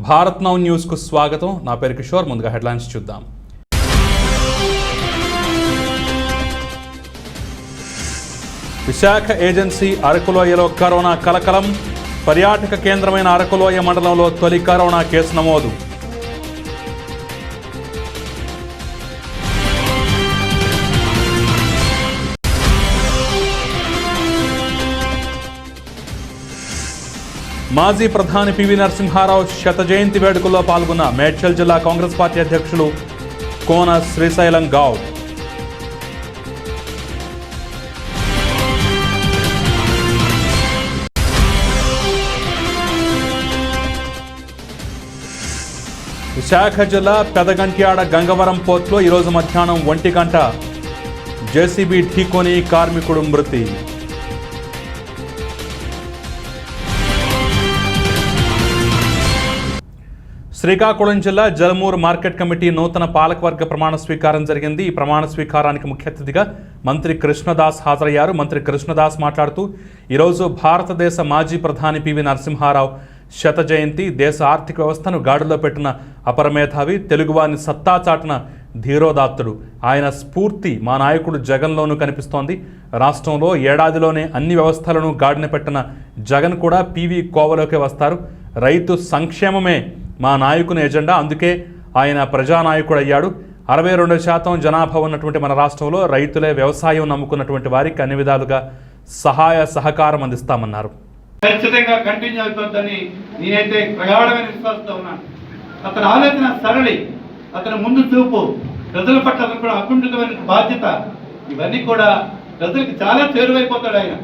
Bharat now న్యూస్కు స్వాగతం. నా పేరు కిషోర్. ముందుగా హెడ్లైన్స్ చూద్దాం. విశాఖ ఏజెన్సీ అరకులోయలో కరోనా కలకలం. పర్యాటక కేంద్రమైన అరకులోయ మండలంలో తొలి కరోనా కేసు నమోదు. మాజీ ప్రధాని పివి నరసింహారావు శత జయంతి వేడుకల్లో పాల్గొన్న మేడ్చల్ జిల్లా కాంగ్రెస్ పార్టీ అధ్యక్షులు కోన శ్రీశైలం గౌడ్. విశాఖ జిల్లా పెదగంట్యాడ గంగవరం పోర్టులో ఈరోజు మధ్యాహ్నం 1 గంట జేసీబీ ఢీకొని కార్మికుడు మృతి. శ్రీకాకుళం జిల్లా జలమూరు మార్కెట్ కమిటీ నూతన పాలకవర్గ ప్రమాణ స్వీకారం జరిగింది. ఈ ప్రమాణ స్వీకారానికి ముఖ్య అతిథిగా మంత్రి కృష్ణదాస్ హాజరయ్యారు. మంత్రి కృష్ణదాస్ మాట్లాడుతూ ఈరోజు భారతదేశ మాజీ ప్రధాని పివి నరసింహారావు శత జయంతి. దేశ ఆర్థిక వ్యవస్థను గాడిలో పెట్టిన అపరమేధావి, తెలుగువారిని సత్తా చాటున ధీరోదాత్తుడు. ఆయన స్ఫూర్తి మా నాయకుడు జగన్లోనూ కనిపిస్తోంది. రాష్ట్రంలో ఏడాదిలోనే అన్ని వ్యవస్థలను గాడిన పెట్టిన జగన్ కూడా పివి కోవలోకే వస్తారు. రైతు సంక్షేమమే మా నాయకుని ఎజెండా, అందుకే ఆయన ప్రజానాయకుడు అయ్యాడు. 62% జనాభా ఉన్నటువంటి మన రాష్ట్రంలో రైతులే వ్యవసాయం నమ్ముకున్నటువంటి వారికి అన్ని విధాలుగా సహాయ సహకారం అందిస్తామన్నారు. ఖచ్చితంగా కంటిన్యూ అవుతుందని నేనైతే ప్రగాఢమైన విశ్వాసంతో ఉన్నాను. అతని ఆలోచన సరళి, అతని ముందు చూపు, ప్రజల పట్ల అతను కూడా అకుంఠితమైన బాధ్యత, ఇవన్నీ కూడా ప్రజలకు చాలా చేరువైపోతాడు ఆయన.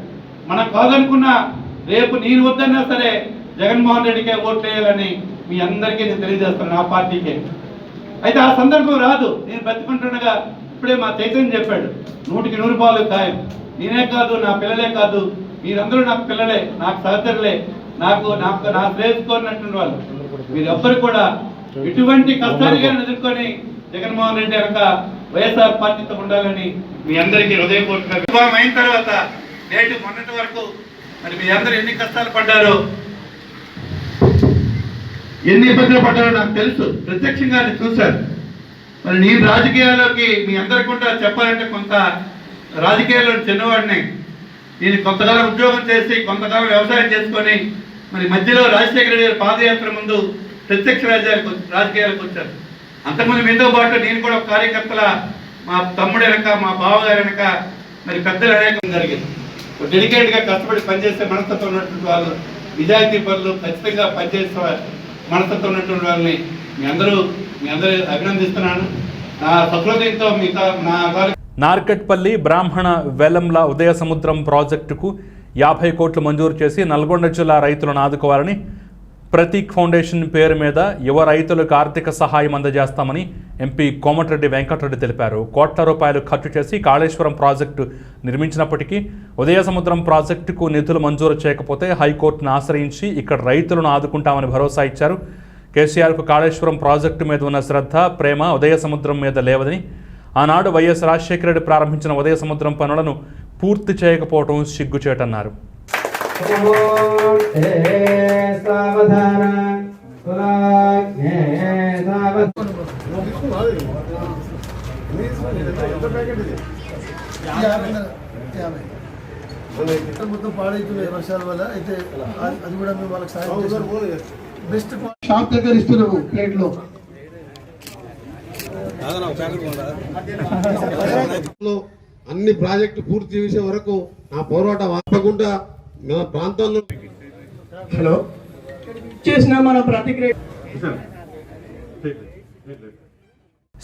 మనం కాదనుకున్నా రేపు నేను వద్దన్నా సరే జగన్మోహన్ రెడ్డికే ఓట్లు వేయాలని మీ అందరికీ నేను తెలియజేస్తాను, నా పార్టీకే. అయితే ఆ సందర్భం రాదు. నేను బతికుంటుండగా ఇప్పుడే మా చైతన్యం చెప్పాడు, 100కి 100 పాలు ఖాయం. నేనే కాదు, నా పిల్లలే కాదు, మీరందరూ నాకు పిల్లలే, నాకు సహచరులే, నా శ్రేయస్కోరినటువంటి వాళ్ళు. మీరెవ్వరు కూడా ఇటువంటి కష్టాలుగా ఎదుర్కొని జగన్మోహన్ రెడ్డి వెనక వైఎస్ఆర్ పార్టీతో ఉండాలని మీ అందరికీ హృదయపూర్వకంగా విభాగం అయిన తర్వాత నేటి మొన్నటి వరకు మరి మీ అందరూ ఎన్ని కష్టాలు పడ్డారో, ఎన్ని ఇబ్బందులు పడ్డారో నాకు తెలుసు. ప్రత్యక్షంగా చూశారు. మరి నేను రాజకీయాల్లోకి మీ అందరికీ కూడా చెప్పాలంటే కొంత రాజకీయాల్లో చిన్నవాడిని. నేను కొంతకాలం ఉద్యోగం చేసి కొంతకాలం వ్యవసాయం చేసుకొని మరి మధ్యలో రాజశేఖర రెడ్డి గారి పాదయాత్ర ముందు ప్రత్యక్ష రాజకీయాలకు వచ్చారు. అంతకుముందు మీతో పాటు నేను కూడా ఒక కార్యకర్తల, మా తమ్ముడు వెనక, మా బావగారి వెనక మరి పెద్దలు అనేకం జరిగింది. డెడికేట్గా కష్టపడి పనిచేసే మనస్తత్వం ఉన్నటువంటి వాళ్ళు, నిజాయితీ పనులు ఖచ్చితంగా పనిచేసే మనస్తత్వం ఉన్నటువంటి వాళ్ళని మీ అందరూ అభినందిస్తున్నాను. నా సహృదయంతో మీతో నార్కట్పల్లి బ్రాహ్మణ వెలంల ఉదయ సముద్రం ప్రాజెక్టుకు 50 కోట్లు మంజూరు చేసి నల్గొండ జిల్లా రైతులను ఆదుకోవాలని ప్రతీక్ ఫౌండేషన్ పేరు మీద యువ రైతులకు ఆర్థిక సహాయం అందజేస్తామని ఎంపీ కోమటిరెడ్డి వెంకటరెడ్డి తెలిపారు. కోట్ల రూపాయలు ఖర్చు చేసి కాళేశ్వరం ప్రాజెక్టు నిర్మించినప్పటికీ ఉదయ సముద్రం ప్రాజెక్టుకు నిధులు మంజూరు చేయకపోతే హైకోర్టును ఆశ్రయించి ఇక్కడ రైతులను ఆదుకుంటామని భరోసా ఇచ్చారు. కేసీఆర్కు కాళేశ్వరం ప్రాజెక్టు మీద ఉన్న శ్రద్ధ, ప్రేమ ఉదయ సముద్రం మీద లేవదని, ఆనాడు వైఎస్ రాజశేఖర రెడ్డి ప్రారంభించిన ఉదయ సముద్రం పనులను పూర్తి చేయకపోవడం సిగ్గుచేటన్నారు. మొత్తం పాడైతున్నాయి వర్షాల వల్ల. అయితే అది కూడా మేము వాళ్ళకి సాయం చేస్తాం. బెస్ట్ షాప్ దగ్గర ఇస్తున్నాము ప్లేట్లో. అన్ని ప్రాజెక్టు పూర్తి చేసే వరకు నా పోరాటం ఆపకుండా మన ప్రాంతంలో హలో చేసిన మన ప్రతిక్రియ.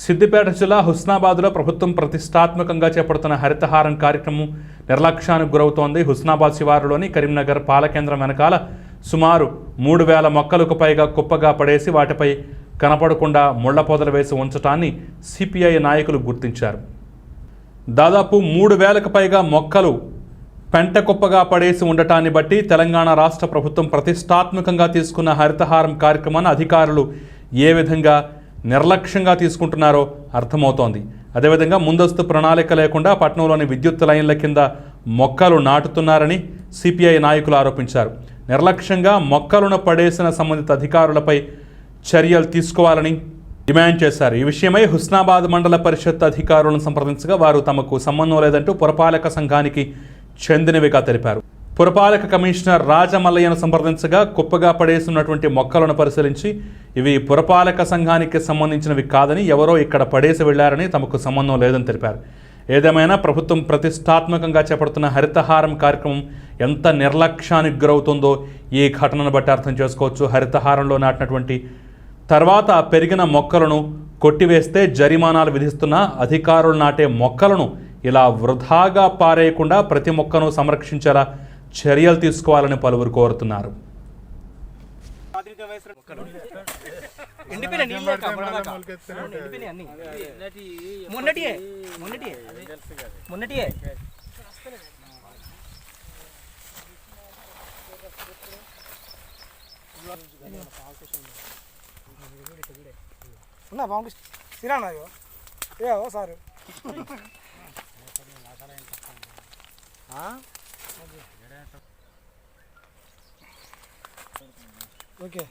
సిద్దిపేట జిల్లా హుస్నాబాద్లో ప్రభుత్వం ప్రతిష్టాత్మకంగా చేపడుతున్న హరితహారం కార్యక్రమం నిర్లక్ష్యానికి గురవుతోంది. హుస్నాబాద్ శివారులోని కరీంనగర్ పాలకేంద్రం వెనకాల సుమారు 3000 మొక్కలకు పైగా కుప్పగా పడేసి వాటిపై కనపడకుండా ముళ్ల పొదలు వేసి ఉంచటాన్ని సిపిఐ నాయకులు గుర్తించారు. దాదాపు 3000కు పైగా మొక్కలు పెంట కుప్పగా పడేసి ఉండటాన్ని బట్టి తెలంగాణ రాష్ట్ర ప్రభుత్వం ప్రతిష్టాత్మకంగా తీసుకున్న హరితహారం కార్యక్రమాన్ని అధికారులు ఏ విధంగా నిర్లక్ష్యంగా తీసుకుంటున్నారో అర్థమవుతోంది. అదేవిధంగా ముందస్తు ప్రణాళిక లేకుండా పట్టణంలోని విద్యుత్ లైన్ల కింద మొక్కలు నాటుతున్నారని సిపిఐ నాయకులు ఆరోపించారు. నిర్లక్ష్యంగా మొక్కలను పడేసిన సంబంధిత అధికారులపై చర్యలు తీసుకోవాలని డిమాండ్ చేశారు. ఈ విషయమై హుస్నాబాద్ మండల పరిషత్ అధికారులను సంప్రదించగా వారు తమకు సంబంధం లేదంటూ పురపాలక సంఘానికి చెందినవిగా తెలిపారు. పురపాలక కమిషనర్ రాజమల్లయ్యను సంప్రదించగా కుప్పగా పడేసినటువంటి మొక్కలను పరిశీలించి ఇవి పురపాలక సంఘానికి సంబంధించినవి కాదని, ఎవరో ఇక్కడ పడేసి వెళ్లారని, తమకు సంబంధం లేదని తెలిపారు. ఏదేమైనా ప్రభుత్వం ప్రతిష్టాత్మకంగా చేపడుతున్న హరితహారం కార్యక్రమం ఎంత నిర్లక్ష్యానికి గురవుతుందో ఈ ఘటనను బట్టి అర్థం చేసుకోవచ్చు. హరితహారంలో నాటినటువంటి తర్వాత పెరిగిన మొక్కలను కొట్టివేస్తే జరిమానాలు విధిస్తున్న అధికారులు నాటే మొక్కలను ఇలా వృధాగా పారేయకుండా ప్రతి మొక్కను సంరక్షించేలా చర్యలు తీసుకోవాలని పలువురు కోరుతున్నారు. సార్ ఓకే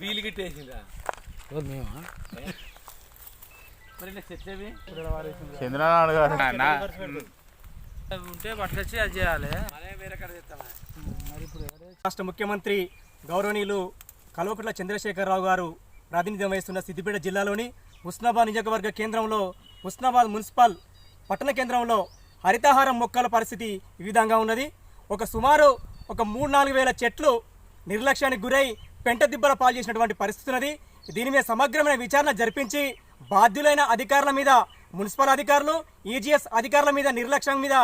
వీలు గిట్టేసిందా చంద్రనాడు గారు ఉంటే పట్టుకొచ్చి అది చేయాలి. రాష్ట్ర ముఖ్యమంత్రి గౌరవనీయులు కల్వకుంట్ల చంద్రశేఖరరావు గారు ప్రాతినిధ్యం వహిస్తున్న సిద్దిపేట జిల్లాలోని హుస్నాబాద్ నియోజకవర్గ కేంద్రంలో హుస్నాబాద్ మున్సిపల్ పట్టణ కేంద్రంలో హరితహారం మొక్కల పరిస్థితి ఈ విధంగా ఉన్నది. సుమారు 3-4 వేల చెట్లు నిర్లక్ష్యానికి గురై పెంట దిబ్బల పాలు చేసినటువంటి పరిస్థితి ఉన్నది. దీని మీద సమగ్రమైన విచారణ జరిపించి బాధ్యులైన అధికారుల మీద, మున్సిపల్ అధికారులు, ఈజీఎస్ అధికారుల మీద నిర్లక్ష్యం మీద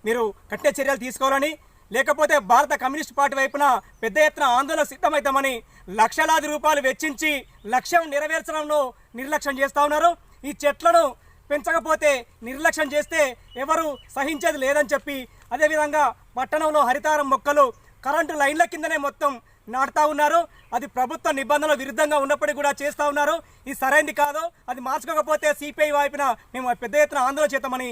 మీరు కఠిన చర్యలు తీసుకోవాలని, లేకపోతే భారత కమ్యూనిస్ట్ పార్టీ వైపున పెద్ద ఎత్తున ఆందోళన సిద్ధమవుతామని లక్షలాది రూపాయలు వెచ్చించి లక్ష్యం నెరవేర్చడంలో నిర్లక్ష్యం చేస్తూ ఉన్నారు. ఈ చెట్లను పెంచకపోతే, నిర్లక్ష్యం చేస్తే ఎవరు సహించేది లేదని చెప్పి, అదేవిధంగా పట్టణంలో హరితారం మొక్కలు కరెంటు లైన్ల కిందనే మొత్తం నాటుతూ ఉన్నారు. అది ప్రభుత్వ నిబంధనల విరుద్ధంగా ఉన్నప్పటికీ కూడా చేస్తూ ఉన్నారు. ఇది సరైనది కాదు. అది మార్చుకోకపోతే సిపిఐ వైపున మేము పెద్ద ఎత్తున ఆందోళన చేద్దామని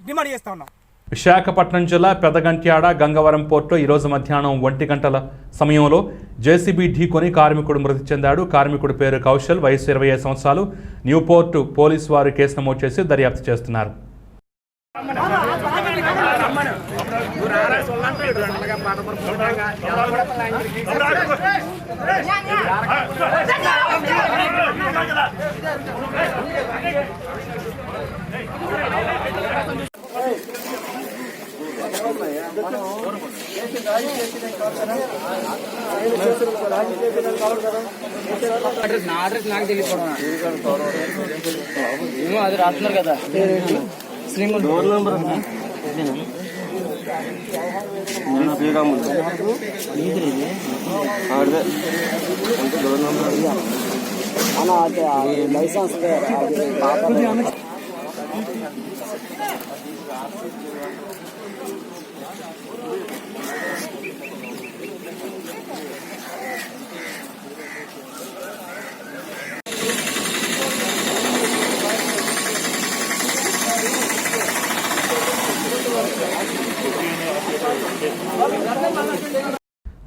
డిమాండ్ చేస్తూ ఉన్నాం. విశాఖపట్నం జిల్లా పెదగంట్యాడ గంగవరం పోర్టులో ఈరోజు మధ్యాహ్నం 1 గంటల సమయంలో జేసీబీ ఢీకొని కార్మికుడు మృతి చెందాడు. కార్మికుడి పేరు కౌశల్, వయసు 25 సంవత్సరాలు. న్యూపోర్టు పోలీసు వారు కేసు నమోదు చేసి దర్యాప్తు చేస్తున్నారు. అడ్రస్ నాకు తెలియదు, అది రాస్తున్నారు కదా. Door number license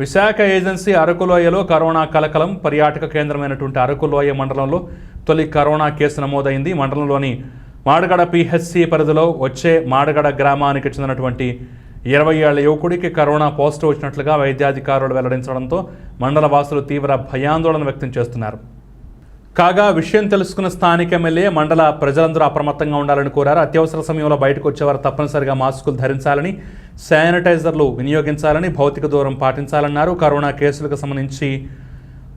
Visakha agency అరకులోయలో కరోనా కలకలం. పర్యాటక కేంద్రమైనటువంటి అరకులోయ మండలంలో తొలి కరోనా కేసు నమోదైంది. మండలంలోని మాడగడ పిహెచ్సి పరిధిలో వచ్చే మాడగడ గ్రామానికి చెందినటువంటి 20 ఏళ్ల యువకుడికి కరోనా పాజిటివ్ వచ్చినట్లుగా వైద్యాధికారులు వెల్లడించడంతో మండల వాసులు తీవ్ర భయాందోళన వ్యక్తం చేస్తున్నారు. కాగా విషయం తెలుసుకున్న స్థానిక ఎమ్మెల్యే మండల ప్రజలందరూ అప్రమత్తంగా ఉండాలని కోరారు. అత్యవసర సమయంలో బయటకు వచ్చేవారు తప్పనిసరిగా మాస్కులు ధరించాలని, శానిటైజర్లు వినియోగించాలని, భౌతిక దూరం పాటించాలన్నారు. కరోనా కేసులకు సంబంధించి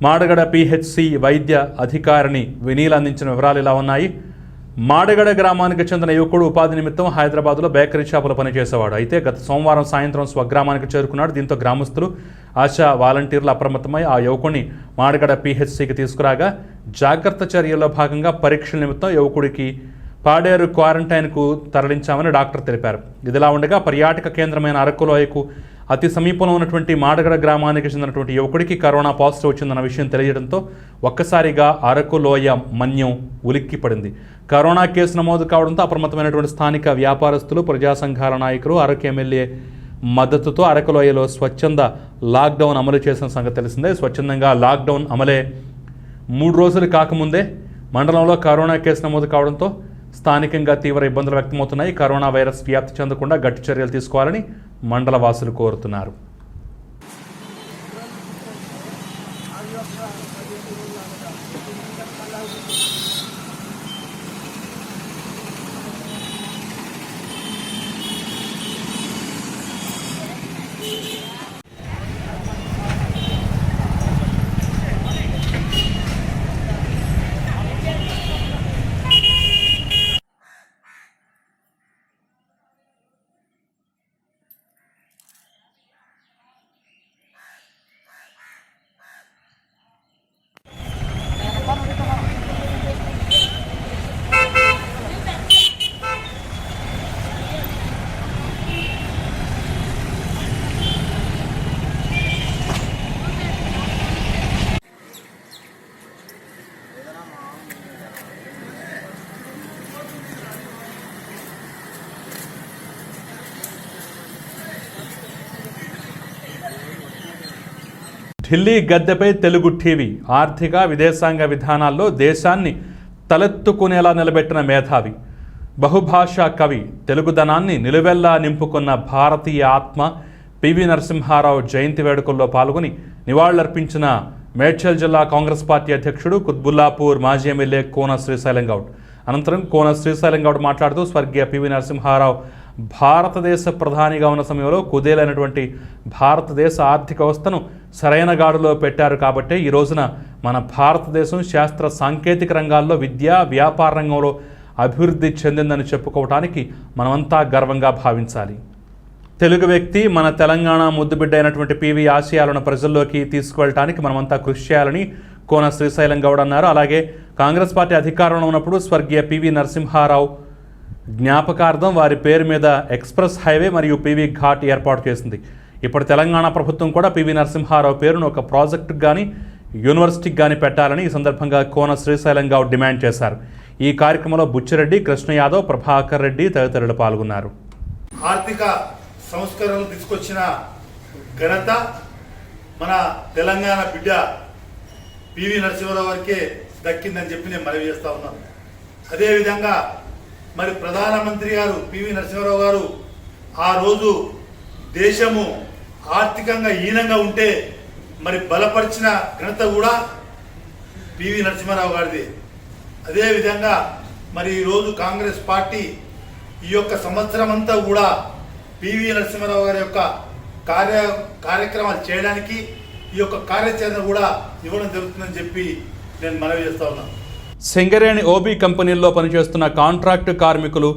మాడగడ పిహెచ్సి వైద్య అధికారిని వినీల్ అందించిన వివరాలు ఇలా ఉన్నాయి. మాడగడ గ్రామానికి చెందిన యువకుడు ఉపాధి నిమిత్తం హైదరాబాద్లో బేకరీ షాపులో పనిచేసేవాడు. అయితే గత సోమవారం సాయంత్రం స్వగ్రామానికి చేరుకున్నాడు. దీంతో గ్రామస్తులు, ఆశా వాలంటీర్లు అప్రమత్తమై ఆ యువకుడిని మాడగడ పిహెచ్సికి తీసుకురాగా జాగ్రత్త చర్యల్లో భాగంగా పరీక్షల నిమిత్తం యువకుడికి పాడేరు క్వారంటైన్కు తరలించామని డాక్టర్ తెలిపారు. ఇదిలా ఉండగా పర్యాటక కేంద్రమైన అరకులోయకు అతి సమీపంలో ఉన్నటువంటి మాడగడ గ్రామానికి చెందినటువంటి యువకుడికి కరోనా పాజిటివ్ వచ్చిందన్న విషయం తెలియడంతో ఒక్కసారిగా అరకు లోయ మన్యం ఉలిక్కిపడింది. కరోనా కేసు నమోదు కావడంతో అప్రమత్తమైనటువంటి స్థానిక వ్యాపారస్తులు, ప్రజా సంఘాల నాయకులు అరకు ఎమ్మెల్యే మద్దతుతో అరకులోయలో స్వచ్ఛంద లాక్డౌన్ అమలు చేసిన సంగతి తెలిసిందే. స్వచ్ఛందంగా లాక్డౌన్ అమలే 3 రోజులు కాకముందే మండలంలో కరోనా కేసు నమోదు కావడంతో స్థానికంగా తీవ్ర ఇబ్బందులు వ్యక్తమవుతున్నాయి. కరోనా వైరస్ వ్యాప్తి చెందకుండా గట్టి చర్యలు తీసుకోవాలని మండల వాసులు కోరుతున్నారు. ఢిల్లీ గద్దెపై తెలుగు టీవీ ఆర్థిక విదేశాంగ విధానాల్లో దేశాన్ని తలెత్తుకునేలా నిలబెట్టిన మేధావి, బహుభాషా కవి, తెలుగుదనాన్ని నిలువెల్లా నింపుకున్న భారతీయ ఆత్మ పివి నరసింహారావు జయంతి వేడుకల్లో పాల్గొని నివాళులర్పించిన మేడ్చల్ జిల్లా కాంగ్రెస్ పార్టీ అధ్యక్షుడు కుత్బుల్లాపూర్ మాజీ ఎమ్మెల్యే కోన శ్రీశైలం గౌడ్. అనంతరం కోన శ్రీశైలం గౌడ్ మాట్లాడుతూ స్వర్గీయ పివి నరసింహారావు భారతదేశ ప్రధానిగా ఉన్న సమయంలో కుదేలైనటువంటి భారతదేశ ఆర్థిక వ్యవస్థను సరైన గాడిలో పెట్టారు కాబట్టే ఈ రోజున మన భారతదేశం శాస్త్ర సాంకేతిక రంగాల్లో, విద్యా వ్యాపార రంగంలో అభివృద్ధి చెందిందని చెప్పుకోవటానికి మనమంతా గర్వంగా భావించాలి. తెలుగు వ్యక్తి, మన తెలంగాణ ముద్దుబిడ్డ అయినటువంటి పివి ఆశయాలను ప్రజల్లోకి తీసుకువెళ్ళటానికి మనమంతా కృషి చేయాలని కోన శ్రీశైలం గౌడ్ అన్నారు. అలాగే కాంగ్రెస్ పార్టీ అధికారంలో ఉన్నప్పుడు స్వర్గీయ పివి నరసింహారావు జ్ఞాపకార్థం వారి పేరు మీద ఎక్స్ప్రెస్ హైవే మరియు పివి ఘాట్ ఏర్పాటు చేసింది. ఇప్పుడు తెలంగాణ ప్రభుత్వం కూడా పివి నరసింహారావు పేరును ఒక ప్రాజెక్టుకు కానీ యూనివర్సిటీకి కానీ పెట్టాలని ఈ సందర్భంగా కోన శ్రీశైలం గౌడ్ డిమాండ్ చేశారు. ఈ కార్యక్రమంలో బుచ్చిరెడ్డి, కృష్ణ యాదవ్, ప్రభాకర్ రెడ్డి తదితరులు పాల్గొన్నారు. ఆర్థిక సంస్కరణలు తీసుకొచ్చిన ఘనత మన తెలంగాణ బిడ్డ పివి నరసింహారావు వారికే దక్కిందని చెప్పి నేను మనవి చేస్తా ఉన్నాను. అదేవిధంగా మరి ప్రధానమంత్రి గారు పివి నరసింహారావు గారు ఆ రోజు దేశము ఆర్థికంగా హీనంగా ఉంటే మరి బలపరిచిన ఘనత కూడా పివి నరసింహారావు గారిది. అదేవిధంగా మరి ఈరోజు కాంగ్రెస్ పార్టీ ఈ యొక్క సంవత్సరం అంతా కూడా పివి నరసింహారావు గారి యొక్క కార్యక్రమాలు చేయడానికి ఈ యొక్క కార్యాచరణ కూడా ఇవ్వడం జరుగుతుందని చెప్పి నేను మనవి చేస్తా ఉన్నాను. సింగరేణి ఓబీ కంపెనీల్లో పనిచేస్తున్న కాంట్రాక్టు కార్మికులు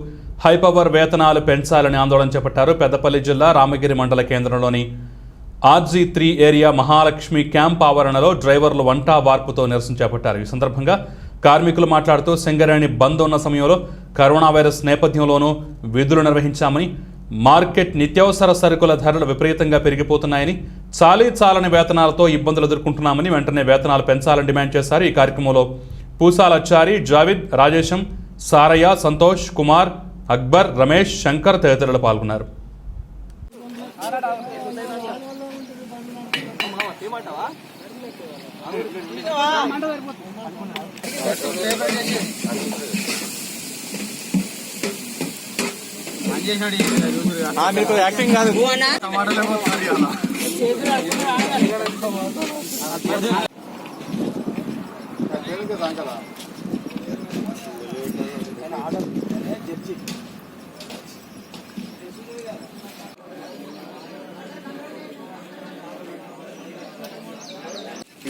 హైపవర్ వేతనాలు పెంచాలని ఆందోళన చేపట్టారు. పెద్దపల్లి జిల్లా రామగిరి మండల కేంద్రంలోని RG3 ఏరియా మహాలక్ష్మి క్యాంప్ ఆవరణలో డ్రైవర్లు వంట వార్పుతో నిరసన చేపట్టారు. ఈ సందర్భంగా కార్మికులు మాట్లాడుతూ సింగరేణి బంద్ ఉన్న సమయంలో కరోనా వైరస్ నేపథ్యంలోనూ విధులు నిర్వహించామని, మార్కెట్ నిత్యావసర సరుకుల ధరలు విపరీతంగా పెరిగిపోతున్నాయని, చాలని వేతనాలతో ఇబ్బందులు ఎదుర్కొంటున్నామని వెంటనే వేతనాలు పెంచాలని డిమాండ్ చేశారు. ఈ కార్యక్రమంలో పూసాలచారి, జావిద్, రాజేశం, సారయ్య, సంతోష్ కుమార్, అక్బర్, రమేష్, శంకర్ తదితరులు పాల్గొన్నారు. మీకు యాక్టింగ్ కాదు.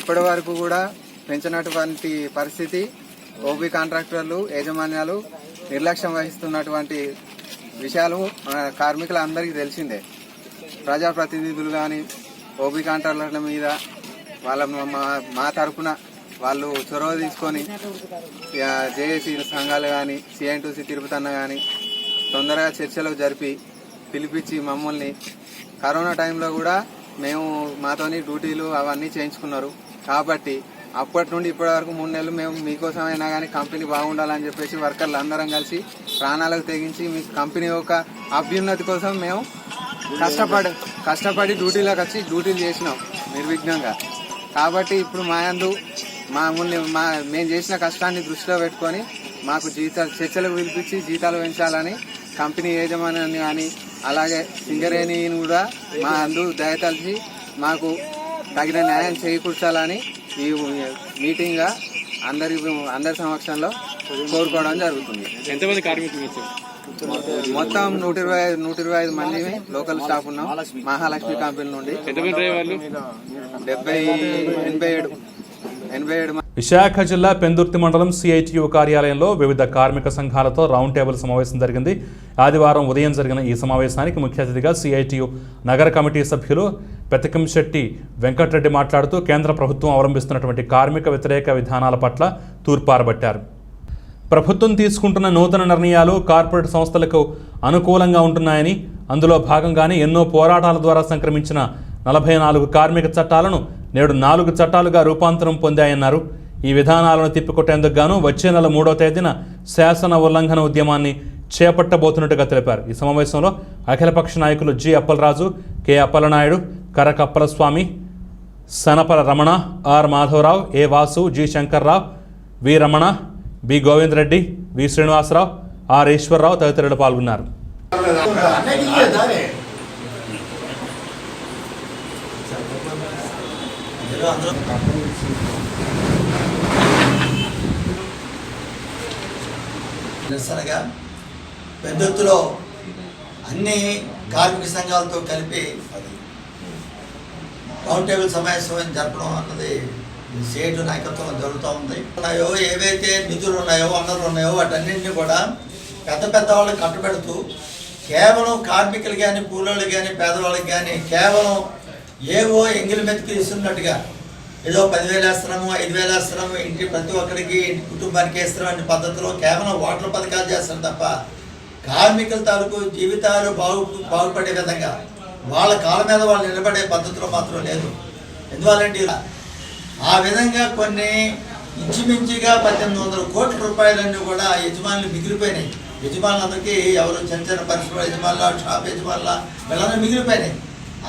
ఇప్పటి వరకు కూడా పెంచినటువంటి పరిస్థితి, ఓబీ కాంట్రాక్టర్లు, యాజమాన్యాలు నిర్లక్ష్యం వహిస్తున్నటువంటి విషయాలు మన కార్మికులందరికీ తెలిసిందే. ప్రజాప్రతినిధులు కానీ ఓబీ కాంట్రాక్టర్ల మీద వాళ్ళ మా తరఫున వాళ్ళు చొరవ తీసుకొని జేఏసీ సంఘాలు కానీ, CN2C తిరుపతన్న కానీ తొందరగా చర్చలు జరిపి పిలిపించి మమ్మల్ని కరోనా టైంలో కూడా మేము మాతోని డ్యూటీలు అవన్నీ చేయించుకున్నారు. కాబట్టి అప్పటి నుండి ఇప్పటి వరకు 3 నెలలు మేము మీకోసమైనా కానీ కంపెనీ బాగుండాలని చెప్పేసి వర్కర్లు అందరం కలిసి ప్రాణాలకు తెగించి మీ కంపెనీ యొక్క అభ్యున్నతి కోసం మేము కష్టపడి డ్యూటీలోకి వచ్చి డ్యూటీలు చేసినాం నిర్విఘ్నంగా. కాబట్టి ఇప్పుడు మేము చేసిన కష్టాన్ని దృష్టిలో పెట్టుకొని మాకు చర్చలకు పిలిపించి జీతాలు పెంచాలని కంపెనీ యాజమాన్యాన్ని కానీ అలాగే సింగరేణిని కూడా మా దయతలిచి మాకు తగిన న్యాయం చేకూర్చాలని ఈ మీటింగ్గా అందరి సమక్షంలో కోరుకోవడం జరుగుతుంది. ఎంతమంది కార్మికులు? మొత్తం 125 మంది లోకల్ స్టాఫ్ ఉన్నాం మహాలక్ష్మి కంపెనీ నుండి. 87 విశాఖ జిల్లా పెందుర్తి మండలం సిఐటియు కార్యాలయంలో వివిధ కార్మిక సంఘాలతో రౌండ్ టేబుల్ సమావేశం జరిగింది. ఆదివారం ఉదయం జరిగిన ఈ సమావేశానికి ముఖ్య అతిథిగా సిఐటియు నగర కమిటీ సభ్యులు పెతకంశెట్టి వెంకటరెడ్డి మాట్లాడుతూ కేంద్ర ప్రభుత్వం అవలంబిస్తున్నటువంటి కార్మిక వ్యతిరేక విధానాల పట్ల తూర్పారబట్టారు. ప్రభుత్వం తీసుకుంటున్న నూతన నిర్ణయాలు కార్పొరేట్ సంస్థలకు అనుకూలంగా ఉంటున్నాయని, అందులో భాగంగానే ఎన్నో పోరాటాల ద్వారా సంక్రమించిన 44 కార్మిక చట్టాలను నేడు 4 చట్టాలుగా రూపాంతరం పొందాయన్నారు. ఈ విధానాలను తిప్పికొట్టేందుకు గాను వచ్చే నెల 3వ తేదీన శాసన ఉల్లంఘన ఉద్యమాన్ని చేపట్టబోతున్నట్టుగా తెలిపారు. ఈ సమావేశంలో అఖిలపక్ష నాయకులు G Appalaraju, K Appalanaidu, Karakappalaswamy, Sanapala Ramana, R Madhavarao, A Vasu, G Shankarrao, V Ramana, B Govindareddy, V Srinivasarao, R Eswararao తదితరులు పాల్గొన్నారు. నిరసనగా పెద్దెత్తులో అన్ని కార్మిక సంఘాలతో కలిపి రౌండ్ టేబుల్ సమావేశం జరపడం అన్నది సిఐటి నాయకత్వంలో జరుగుతూ ఉంది. ఏవైతే నిధులు ఉన్నాయో వనరులు ఉన్నాయో వాటన్నింటినీ కూడా పెద్ద వాళ్ళకి కట్టుబెడుతూ కేవలం కార్మికులు కానీ కూలోళ్ళు కానీ పేదవాళ్ళకి కానీ కేవలం ఏవో ఎంగిలి మెతికి ఇస్తున్నట్టుగా ఏదో 10,000 వేస్తున్నాము, 5,000 వేస్తున్నాము, ఇంటి ప్రతి ఒక్కరికి ఇంటి కుటుంబానికి వేస్తున్నాం అనే పద్ధతిలో కేవలం ఓట్ల పథకాలు చేస్తారు తప్ప కార్మికుల తాలూకు జీవితాలు బాగుపడే విధంగా వాళ్ళ కాళ్ళ మీద వాళ్ళు నిలబడే పద్ధతిలో మాత్రం లేదు. ఎందువల్లంటే ఆ విధంగా కొన్ని ఇంచుమించుగా 1,800 కోట్ల రూపాయలన్నీ కూడా యజమానులు మిగిలిపోయినాయి. యజమానులందరికీ ఎవరు చిన్న పరిశ్రమ యజమానుల, షాప్ యజమానుల వీళ్ళందరూ మిగిలిపోయినాయి.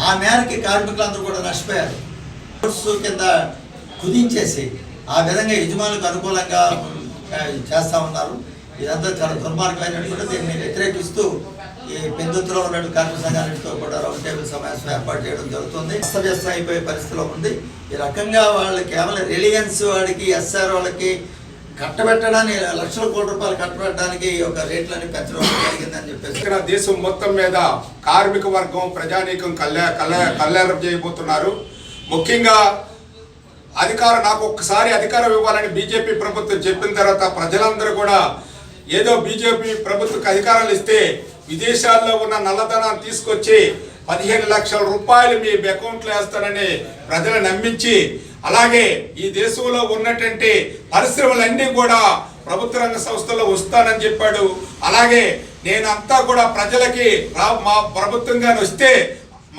ఆ మేరకి కార్మికులందరూ కూడా నష్టపోయారు. కింద కుదించేసి ఆ విధంగా యజమానులకు అనుకూలంగా చేస్తూ ఉన్నారు. ఇదంతా చాలా దుర్మార్గమైనటువంటి దీన్ని వ్యతిరేకిస్తూ ఈ పెందుతులో ఉన్న కార్మిక సంఘాలతో కూడా రౌండ్ టేబుల్ సమావేశం ఏర్పాటు చేయడం జరుగుతుంది. అస్తవ్యస్తం అయిపోయే పరిస్థితిలో ఉంది. ఈ రకంగా వాళ్ళు కేవలం రిలయన్స్ వాడికి ఎస్ఆర్ వాళ్ళకి కట్టబెట్టడానికి లక్షల కోట్ల రూపాయలు కట్టబెట్టడానికి ఒక రేట్లని పెంచడం జరిగిందని చెప్పేసి ఇక్కడ దేశం మొత్తం మీద కార్మిక వర్గం ప్రజానీకం కళ్యాణం చేయబోతున్నారు. ముఖ్యంగా నాకు ఒక్కసారి అధికారం ఇవ్వాలని బీజేపీ ప్రభుత్వం చెప్పిన తర్వాత ప్రజలందరూ కూడా ఏదో బీజేపీ ప్రభుత్వకు అధికారాలు ఇస్తే విదేశాల్లో ఉన్న నల్లధనాన్ని తీసుకొచ్చి 15 లక్షల రూపాయలు మీ అకౌంట్లో వేస్తానని ప్రజలు నమ్మించి, అలాగే ఈ దేశంలో ఉన్నటువంటి పరిశ్రమలన్నీ కూడా ప్రభుత్వ రంగ సంస్థల్లో వస్తానని చెప్పాడు. అలాగే నేనంతా కూడా ప్రజలకి మా ప్రభుత్వంగానే వస్తే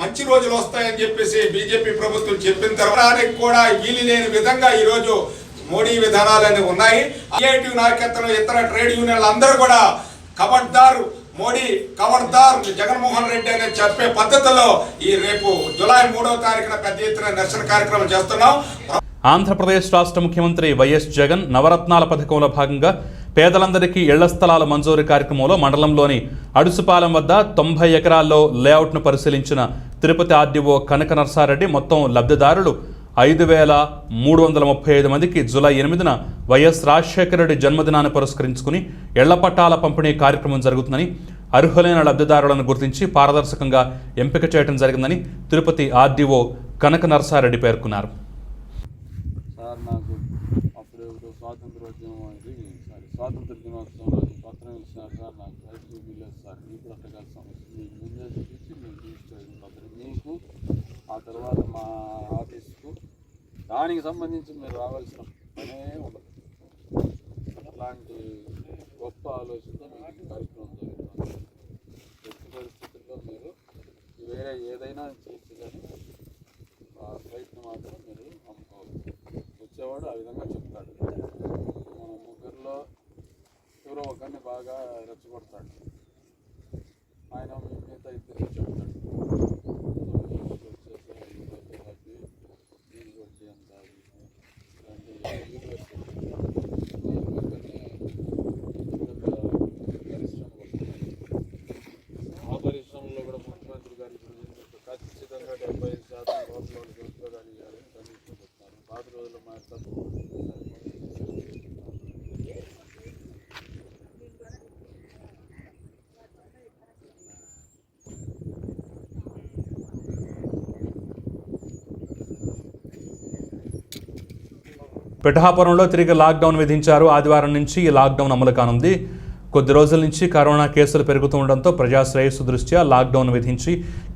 మంచి రోజులు వస్తాయని చెప్పేసి బీజేపీ ప్రభుత్వం చెప్పిన తర్వాత కూడా వీలు లేని విధంగా ఈరోజు మోడీ విధానాలన్నీ ఉన్నాయి. ఐఐటి నాయకత్వం ఇతర ట్రేడ్ యూనియన్లు అందరూ కూడా ఖబర్దార్ మోడీ, ఖబర్దార్ జగన్మోహన్ రెడ్డి అని చెప్పే పద్ధతిలో ఈ రేపు జూలై 3వ తారీఖున పెద్ద ఎత్తున నిరసన కార్యక్రమం చేస్తున్నాం. ఆంధ్రప్రదేశ్ రాష్ట్ర ముఖ్యమంత్రి వైఎస్ జగన్ నవరత్నాల పథకంలో భాగంగా పేదలందరికీ ఇళ్ల స్థలాల మంజూరు కార్యక్రమంలో మండలంలోని అడుసుపాలెం వద్ద 90 ఎకరాల్లో లేఅవుట్ను పరిశీలించిన తిరుపతి ఆర్డీఓ కనక నర్సారెడ్డి మొత్తం లబ్ధిదారులు 5,335 మందికి జూలై 8న వైఎస్ రాజశేఖర రెడ్డి జన్మదినాన్ని పురస్కరించుకుని ఇళ్ల పట్టాల పంపిణీ కార్యక్రమం జరుగుతుందని, అర్హులైన లబ్ధిదారులను గుర్తించి పారదర్శకంగా ఎంపిక చేయడం జరిగిందని తిరుపతి ఆర్డీఓ కనక నర్సారెడ్డి పేర్కొన్నారు. స్వాతంత్ర దినోత్సవంలో పత్రం ఇచ్చినారు సార్. నాకు రైతు బిల్లేదు సార్. ఈ పుస్తకాల సమస్య మీకు ముందే చూపించి మేము తీసుకోవడం పత్రం మీకు ఆ తర్వాత మా ఆఫీస్కు దానికి సంబంధించి మీరు రావాల్సిన పనే ఉండదు. అట్లాంటి గొప్ప ఆలోచనతో మీకు కార్యక్రమం జరుగుతుంది. ఎట్టి పరిస్థితుల్లో మీరు వేరే ఏదైనా ఒకరిని బాగా రెచ్చగొడతాడు. ఆయన మిగతా ఇద్దరు చెప్తాడు హ్యాపీ దీనికి వచ్చి అంత ఆ పరిశ్రమలో కూడా ముఖ్యమంత్రి గారు ఖచ్చితంగా 75% లోపల ఉద్యోగాలు ఇవ్వాలని చెప్తున్నారు. పాత రోజుల్లో మాట్లాడుతూ పిఠాపురంలో తిరిగి లాక్డౌన్ విధించారు. ఆదివారం నుంచి ఈ లాక్డౌన్ అమలు కానుంది. కొద్ది రోజుల నుంచి కరోనా కేసులు పెరుగుతూ ఉండడంతో ప్రజా శ్రేయస్సు దృష్ట్యా లాక్డౌన్ విధించి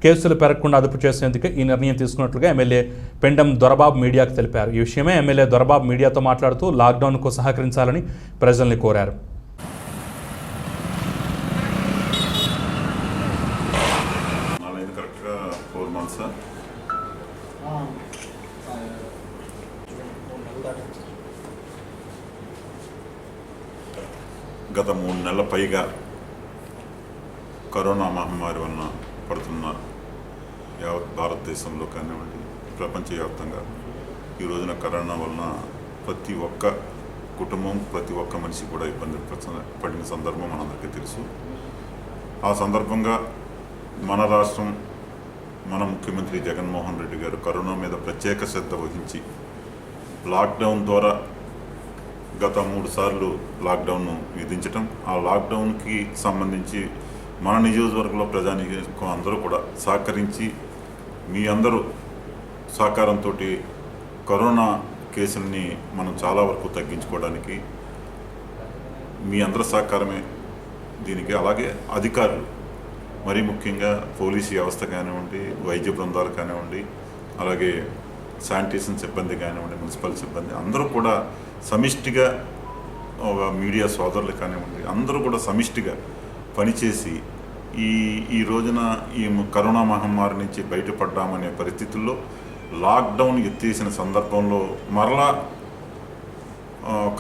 కేసులు పెరగకుండా అదుపు చేసేందుకు ఈ నిర్ణయం తీసుకున్నట్లుగా ఎమ్మెల్యే పెండం దొరబాబు మీడియాకు తెలిపారు. ఈ విషయమే ఎమ్మెల్యే దొరబాబు మీడియాతో మాట్లాడుతూ లాక్డౌన్కు సహకరించాలని ప్రజల్ని కోరారు. గత 3 నెలల పైగా కరోనా మహమ్మారి వలన పడుతున్న యావత్ భారతదేశంలో కానివ్వండి, ప్రపంచవ్యాప్తంగా ఈ రోజున కరోనా వలన ప్రతి ఒక్క కుటుంబం, ప్రతి ఒక్క మనిషి కూడా ఇబ్బంది పడిన సందర్భం మనందరికీ తెలుసు. ఆ సందర్భంగా మన రాష్ట్రం, మన ముఖ్యమంత్రి జగన్మోహన్ రెడ్డి గారు కరోనా మీద ప్రత్యేక శ్రద్ధ వహించి లాక్డౌన్ ద్వారా గత 3 సార్లు లాక్డౌన్ను విధించటం, ఆ లాక్డౌన్కి సంబంధించి మన నియోజకవర్గంలో ప్రజానీకం అందరూ కూడా సహకరించి మీ అందరూ సహకారంతో కరోనా కేసుల్ని మనం చాలా వరకు తగ్గించుకోవడానికి మీ అందరి సహకారమే దీనికి. అలాగే అధికారులు, మరీ ముఖ్యంగా పోలీసు వ్యవస్థ కానివ్వండి, వైద్య బృందాలు కానివ్వండి, అలాగే శానిటేషన్ సిబ్బంది కానివ్వండి, మున్సిపల్ సిబ్బంది అందరూ కూడా సమిష్టిగా, మీడియా సోదరులు కానివ్వండి, అందరూ కూడా సమిష్టిగా పనిచేసి ఈ రోజున ఈ కరోనా మహమ్మారి నుంచి బయటపడ్డామనే పరిస్థితుల్లో లాక్డౌన్ ఎత్తేసిన సందర్భంలో మరలా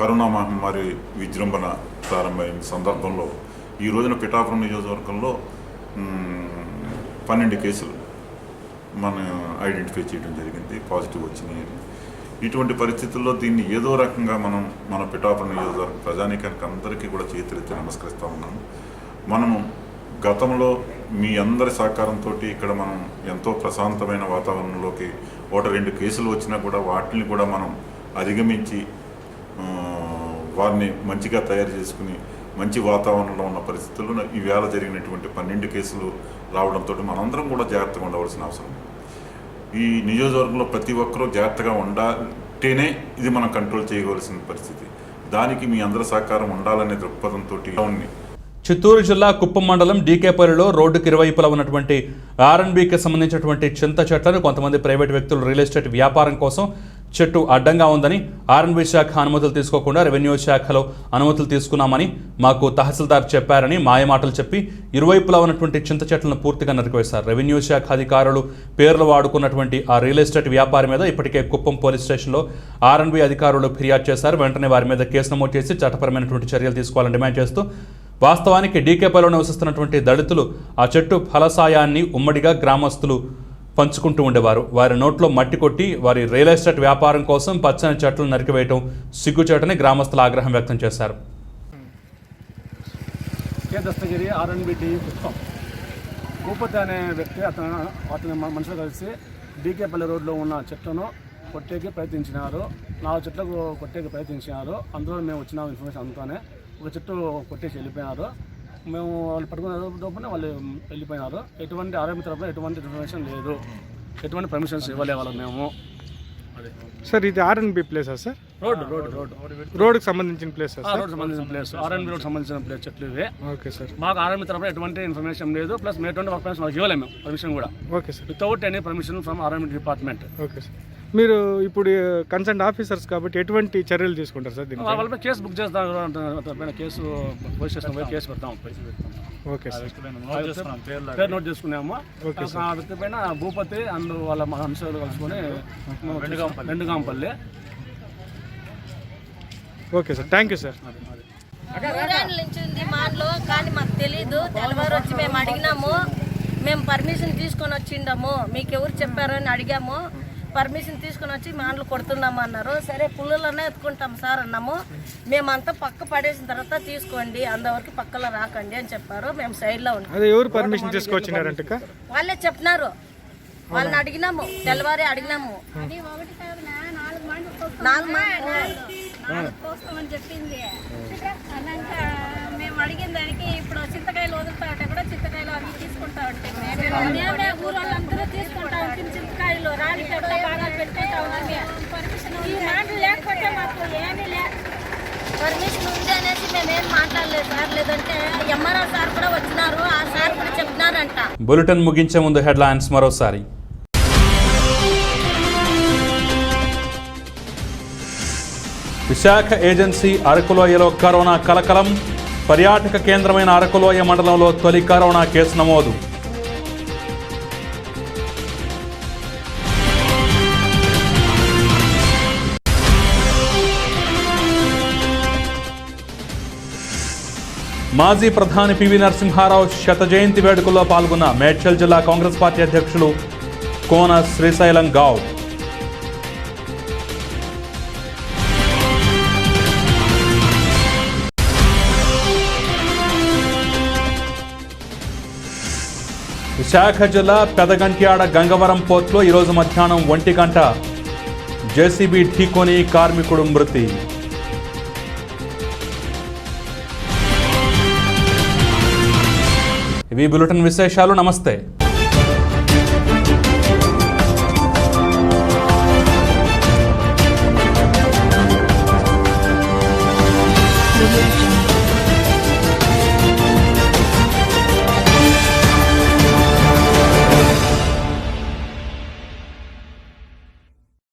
కరోనా మహమ్మారి విజృంభణ ప్రారంభమైన సందర్భంలో ఈ రోజున పిఠాపురం నియోజకవర్గంలో 12 కేసులు మనం ఐడెంటిఫై చేయడం జరిగింది, పాజిటివ్ వచ్చినాయి. ఇటువంటి పరిస్థితుల్లో దీన్ని ఏదో రకంగా మన పిఠాపురం నియోజకవర్గ ప్రజానీకానికి అందరికీ కూడా చేతులెత్తి నమస్కరిస్తూ ఉన్నాము. మనము గతంలో మీ అందరి సహకారంతో ఇక్కడ మనం ఎంతో ప్రశాంతమైన వాతావరణంలోకి 1-2 కేసులు వచ్చినా కూడా వాటిని కూడా మనం అధిగమించి వారిని మంచిగా తయారు చేసుకుని మంచి వాతావరణంలో ఉన్న పరిస్థితుల్లో ఈవేళ జరిగినటువంటి 12 కేసులు రావడంతో మనందరం కూడా జాగ్రత్తగా ఉండవలసిన అవసరం. ఈ నియోజకవర్గంలో ప్రతి ఒక్కరూ జాగ్రత్తగా ఉండాలంటేనే ఇది మనం కంట్రోల్ చేయవలసిన పరిస్థితి. దానికి మీ అందరి సహకారం ఉండాలనే దృక్పథంతో చిత్తూరు జిల్లా కుప్పం మండలం డీకేపల్లిలో రోడ్డుకి ఇరువైపులా ఉన్నటువంటి R&Bకి సంబంధించినటువంటి చింత చెట్లను కొంతమంది ప్రైవేట్ వ్యక్తులు రియల్ ఎస్టేట్ వ్యాపారం కోసం చెట్టు అడ్డంగా ఉందని R&B శాఖ అనుమతులు తీసుకోకుండా రెవెన్యూ శాఖలో అనుమతులు తీసుకున్నామని మాకు తహసీల్దార్ చెప్పారని మాయమాటలు చెప్పి ఇరువైపులా ఉన్నటువంటి చింత చెట్లను పూర్తిగా నరికివేశారు. రెవెన్యూ శాఖ అధికారులు పేర్లు వాడుకున్నటువంటి ఆ రియల్ ఎస్టేట్ వ్యాపారి మీద ఇప్పటికే కుప్పం పోలీస్ స్టేషన్లో R&B అధికారులు ఫిర్యాదు చేశారు. వెంటనే వారి మీద కేసు నమోదు చేసి చట్టపరమైనటువంటి చర్యలు తీసుకోవాలని డిమాండ్ చేస్తూ వాస్తవానికి డీకేపల్లిలో నివసిస్తున్నటువంటి దళితులు ఆ చెట్టు ఫలసాయాన్ని ఉమ్మడిగా గ్రామస్తులు పంచుకుంటూ ఉండేవారు. వారి నోట్లో మట్టి కొట్టి వారి రియల్ ఎస్టేట్ వ్యాపారం కోసం పచ్చని చెట్లను నరికివేయటం సిగ్గుచేటని గ్రామస్తులు ఆగ్రహం వ్యక్తం చేశారు. దస్తగిరి R&B కుప్పం భూపతి అనే వ్యక్తి అతని మనుషులు కలిసి డీకేపల్లి రోడ్లో ఉన్న చెట్లను కొట్టేకి ప్రయత్నించినారు. 4 చెట్లకు కొట్టేకి ప్రయత్నించినారు. అందులో మేము వచ్చిన ఇన్ఫర్మేషన్ అందుతోనే ఒక చెట్టు కొట్టేసి వెళ్ళిపోయినారు. మేము వాళ్ళు పట్టుకునే వాళ్ళు వెళ్ళిపోయినారు. ఎటువంటి R&B తరపున ఎటువంటి ఇన్ఫర్మేషన్ లేదు, ఎటువంటి పర్మిషన్స్ ఇవ్వలే వాళ్ళకి మేము. అదే సార్, ఇది R&B ప్లేసా సార్? రోడ్డుకి సంబంధించిన ప్లేస్ సార్? రోడ్డు సంబంధించిన ప్లేస్, R&B రోడ్ సంబంధించిన ప్లేస్ చెట్లు ఇవి. Okay sir. మాకు R&B తరపున ఎటువంటి ఇన్ఫర్మేషన్ లేదు, ప్లస్ మేము ఎటువంటి పర్మిషన్ వాళ్ళకి ఇవ్వలేము పర్మిషన్ కూడా. Okay sir. Without any permission from R&B department. Okay sir. మీరు ఇప్పుడు కన్సర్న్ ఆఫీసర్స్ కాబట్టి ఎటువంటి చర్యలు తీసుకుంటారు సార్? దీన్ని వాళ్ళపై కేసు బుక్ చేస్తాం, కేసు పోలీస్ స్టేషన్ పోయి కేసు పెడతాం. Okay sir. పేరు నోట్ చేసుకున్నాము. ఆ వ్యక్తి పైన భూపతి అండ్ వాళ్ళ అంశాలు కలుసుకొని రెండుగాంపల్లి. Okay sir, thank you sir. ఊరేళ్ళ నుంచి ఉంది మాన్లో, కానీ మాకు తెలీదు. తెల్లవారు వచ్చి మేము అడిగినాము, మేము పర్మిషన్ తీసుకొని వచ్చిండాము, మీకు ఎవరు చెప్పారు అని అడిగాము. పర్మిషన్ తీసుకొని వచ్చి మాన్లు కొడుతున్నాము అన్నారు. సరే పుల్లలనే ఎత్తుకుంటాం సార్ అన్నాము. మేమంతా పక్క పడేసిన తర్వాత తీసుకోండి, అంతవరకు పక్కలో రాకండి అని చెప్పారు. మేము సైడ్లో ఉన్నాం. ఎవరు పర్మిషన్ తీసుకొచ్చినారంట? వాళ్ళే చెప్పినారు, వాళ్ళని అడిగినాము, తెల్లవారి అడిగినాము. 4 కోస్తామని చెప్పింది. అన్నాక మేము అడిగిన దానికి ఇప్పుడు చింతకాయలు వదులుతా ఉంటే కూడా చింతకాయలు అవి తీసుకుంటా ఉంటే మేమే ఊరోళ్ళందరూ తీసుకుంటా ఉంటాం. చింతకాయలు రాని చెట్ల బాగా పెట్టుకుంటా ఉంటాం. ఈ మాటలు లేకపోతే మాకు ఏమీ లేదు. పర్మిషన్ ఉంది అనేసి మేమేం మాట్లాడలేదు సార్. లేదంటే ఎంఆర్ఆర్ సార్ కూడా వచ్చినారు, ఆ సార్ కూడా చెప్తున్నారంట. బులెటిన్ ముగించే ముందు హెడ్లైన్స్ మరోసారి. విశాఖ ఏజెన్సీ అరకులోయలో కరోనా కలకలం. పర్యాటక కేంద్రమైన అరకులోయ మండలంలో తొలి కరోనా కేసు నమోదు. మాజీ ప్రధాని పివి నరసింహారావు శత జయంతి వేడుకల్లో పాల్గొన్న మేడ్చల్ జిల్లా కాంగ్రెస్ పార్టీ అధ్యక్షులు కోన శ్రీశైలం గౌడ్. విశాఖ జిల్లా పెదగంట్యాడ గంగవరం పోర్టులో ఈరోజు మధ్యాహ్నం 1 గంట జేసీబీ ఢీకొని కార్మికుడు మృతి. ఇవి బులెటిన్ విశేషాలు. నమస్తే.